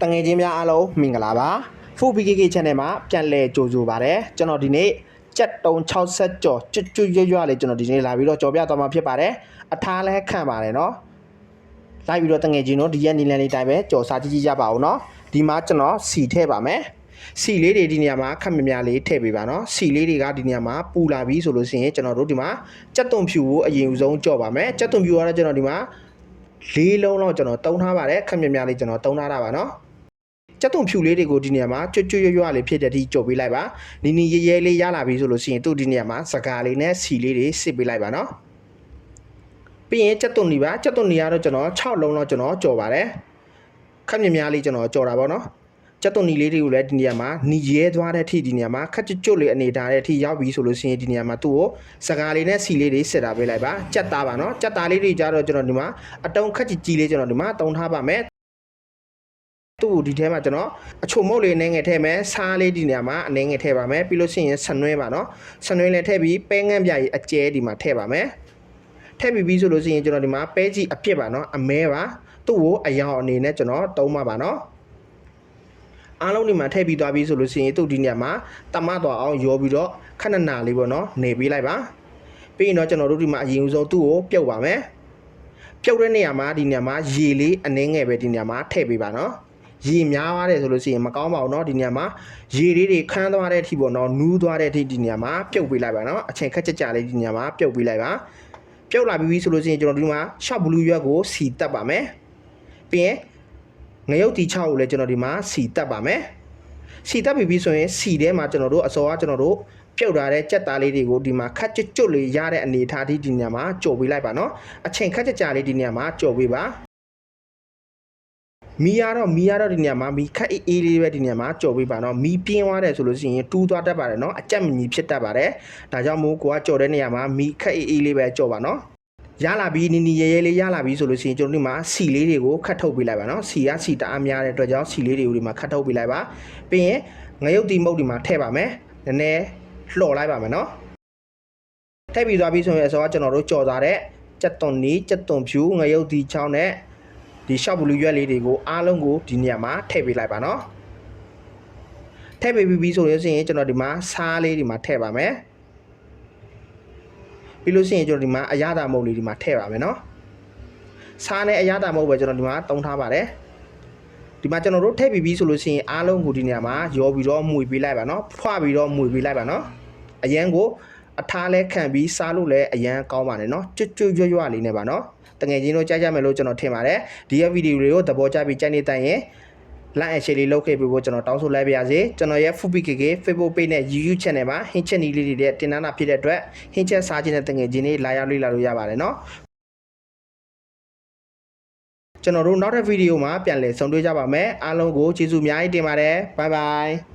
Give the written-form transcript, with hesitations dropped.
တငယ်ချင်းများအားလုံးမင်္ဂလာပါ Full BKK Channel မှာပြန်လည်ကြိုဆိုပါရစေကျွန်တော်ဒီနေ့ကြက်တုံ60ကျော်ကျွတ်ရွလေးကျွန်တော်ဒီနေ့လာပြီးတော့ကြော်ပြသွားမှာဖြစ်ပါတယ်အထားလဲခန့်ပါတယ်เนาะလိုက်ပြီးတော့တငယ်ချင်းတို့ဒီရက်နီလန်လေးတိုင်းပဲကြော်စားကြည့်ကြပါဦးเนาะဒီမှာကျွန်တော်စီထည့်ပါမယ်စီလေးတွေဒီနေရာမှာခက်မြမြလေးထည့်ပေးပါเนาะစီလေးတွေကဒီနေရာမှာပူလာပြီးဆိုလို့ရှိရင်ကျွန်တော်တို့ဒီမှာကြက်တုံဖြူကိုအရင်ဆုံးကြော်ပါမယ်ကြက်တုံဖြူကတော့ကျွန်တော်ဒီမှာ၄လုံးတော့ကျွန်တော်တုံးထားပါတယ်ခက်မြမြလေးကျွန်တော်တုံးထားတာပါเนาะကြက်တုံဖြူလေးတွေကိုဒီနေရာမှာကျွတ်ရွလေးဖြစ်တဲ့အထိကြော်ပေးလိုက်ပါနီနီရဲရဲလေးရလာပြီဆိုလို့ရှိရင်သူ့ဒီနေရာမှာစကားလေးနဲ့စီလေးတွေစစ်ပေးလိုက်ပါเนาะပြီးရင်ကြက်တုံနီပါကြက်တုံနီကတော့ကျွန်တော်6လုံးတော့ကျွန်တော်ကြော်ပါတယ်ခက်မြမြလေးကျွန်တော်ကြော်တာပေါ့เนาะကြက်တုံနီလေးတွေကိုလည်းဒီနေရာမှာနီရဲသွားတဲ့အထိဒီနေရာမှာခက်ကျွတ်လေးအနေထားတဲ့အထိရောက်ပြီဆိုလို့ရှိရင်ဒီနေရာမှာသူ့ကိုစကားလေးနဲ့စီလေးတွေစစ်တာပေးလိုက်ပါကြက်သားပါเนาะကြက်သားလေးတွေကြတော့ကျွန်တော်ဒီမှာအတုံးခက်ကြီးလေးကျွန်တော်ဒီမှာတုံးထားပါမယ်သူ့ဒီထဲမှာကျွန်တော်အချိုမုတ်လေးနဲ့ငယ်ထည့်မယ်စားလေးဒီနေရာမှာအနေငယ်ထည့်ပါမယ်ပြီးလို့ရှိရင်ဆနွဲပါเนาะဆနွဲလည်းထည့်ပြီးပဲငန်းပြာကြီးအကျဲဒီမှာထည့်ပါမယ်ထည့်ပြီးဆိုလို့ရှိရင်ကျွန်တော်ဒီမှာပဲကြီးအပြစ်ပါเนาะအမဲပါသူ့ကိုအယောင်အနေနဲ့ကျွန်တော်တုံးပါเนาะအားလုံးဒီမှာထည့်ပြီးသွားပြီဆိုလို့ရှိရင်သူ့ဒီနေရာမှာတမသွားအောင်ရောပြီးတော့ခဏနာလေးပေါ့เนาะနေပေးလိုက်ပါပြီးရင်တော့ကျွန်တော်တို့ဒီမှာအရင်ဆုံးသူ့ကိုပြုတ်ပါမယ်ပြုတ်တဲ့နေရာမှာဒီနေရာမှာရေလေးအနေငယ်ပဲဒီနေရာမှာထည့်ပေးပါเนาะရေများသွားတယ်ဆိုလို့ရှိရင်မကောင်းပါဘူးเนาะဒီနေရာမှာရေလေးတွေခန်းသွားတဲ့အထိပေါ့เนาะနူးသွားတဲ့အထိဒီနေရာမှာပြုတ်ပေးလိုက်ပါเนาะအချိန်ခက်ကြလေးဒီနေရာမှာပြုတ်ပေးလိုက်ပါပြုတ်လာပြီးဆိုလို့ရှိရင်ကျွန်တော်ဒီမှာရှော့ဘလူးရွက်ကိုစီတက်ပါမယ်ပြီးရင်ငရုတ်တီ6ကိုလည်းကျွန်တော်ဒီမှာစီတက်ပါမယ်စီတက်ပြီးဆိုရင်စီထဲမှာကျွန်တော်တို့အစောကကျွန်တော်တို့ပြုတ်ထားတဲ့ကြက်သားလေးတွေကိုဒီမှာခက်ကျွတ်လေးရတဲ့အနေထားဒီနေရာမှာကြော်ပေးလိုက်ပါเนาะအချိန်ခက်ကြလေးဒီနေရာမှာကြော်ပေးပါမီရတော့ဒီနေရာမှာမီခက်အေးလေးပဲဒီနေရာမှာကြော်ပေးပါเนาะမီပြင်းသွားတယ်ဆိုလို့ရှိရင်တူးသွားတတ်ပါတယ်เนาะအကြက်မညီဖြစ်တတ်ပါတယ်ဒါကြောင့်မို့ကိုကကြော်တဲ့နေရာမှာမီခက်အေးလေးပဲကြော်ပါเนาะရလာပြီးနီနီရဲရဲလေးရလာပြီးဆိုလို့ရှိရင်ကျွန်တော်ဒီမှာစီလေးတွေကိုခတ်ထုတ်ပေးလိုက်ပါเนาะစီကစီတအားများတဲ့အတွက်ကြောင့်စီလေးတွေကိုဒီမှာခတ်ထုတ်ပေးလိုက်ပါပြီးရင်ငရုတ်တီမုတ်ဒီမှာထည့်ပါမယ်နည်းနည်းလှော်လိုက်ပါမယ်เนาะထည့်ပြီးသွားပြီးဆိုရင်အစောကကျွန်တော်တို့ကြော်သွားတဲ့ကြက်သွန်နီကြက်သွန်ဖြူငရုတ်တီချောင်းနဲ့ဒီရှော့ဘလူးရွက်လေးတွေကိုအားလုံးကိုဒီနေရာမှာထည့်ပေးလိုက်ပါเนาะထည့်ပေးပြီးဆိုရင်ကျွန်တော်ဒီမှာစားလေးဒီမှာထည့်ပါမယ်ပြီးလို့ရှိရင်ကျွန်တော်ဒီမှာအရသာမုတ်လေးဒီမှာထည့်ပါမယ်เนาะစားနဲ့အရသာမုတ်ပဲကျွန်တော်ဒီမှာတုံးထားပါတယ်ဒီမှာကျွန်တော်တို့ထည့်ပြီးဆိုလို့ရှိရင်အားလုံးကိုဒီနေရာမှာရောပြီးတော့မှုပေးလိုက်ပါเนาะဖွာပြီးတော့မှုပေးလိုက်ပါเนาะအရန်ကိုအထားလဲခံပြီးစားလို့လည်းအရန်ကောင်းပါတယ်เนาะကျွတ်ရွလေးနဲ့ပါเนาะတငယ်ချင်းတို့ကြားကြမယ်လို့ကျွန်တော်ထင်ပါတယ်ဒီရဲ့ဗီဒီယိုတွေကိုသဘောကျပြီးကြိုက်နေတတ်ရင် like and share လေးလုပ်ခဲ့ပြီးဖို့ကျွန်တော်တောင်းဆိုလိုက်ပါရစေကျွန်တော်ရဲ့ Full BKK Facebook page နဲ့ YouTube channel မှာဟင်းချက်နီးလေးတွေတင်နာဖြစ်တဲ့အတွက်ဟင်းချက်စားခြင်းတဲ့တငယ်ချင်းတွေလာရောက်လေ့လာလို့ရပါတယ်เนาะကျွန်တော်တို့နောက်တဲ့ဗီဒီယိုမှာပြန်လည်ဆုံတွေ့ကြပါမယ်အားလုံးကိုကျေးဇူးအများကြီးတင်ပါတယ် bye bye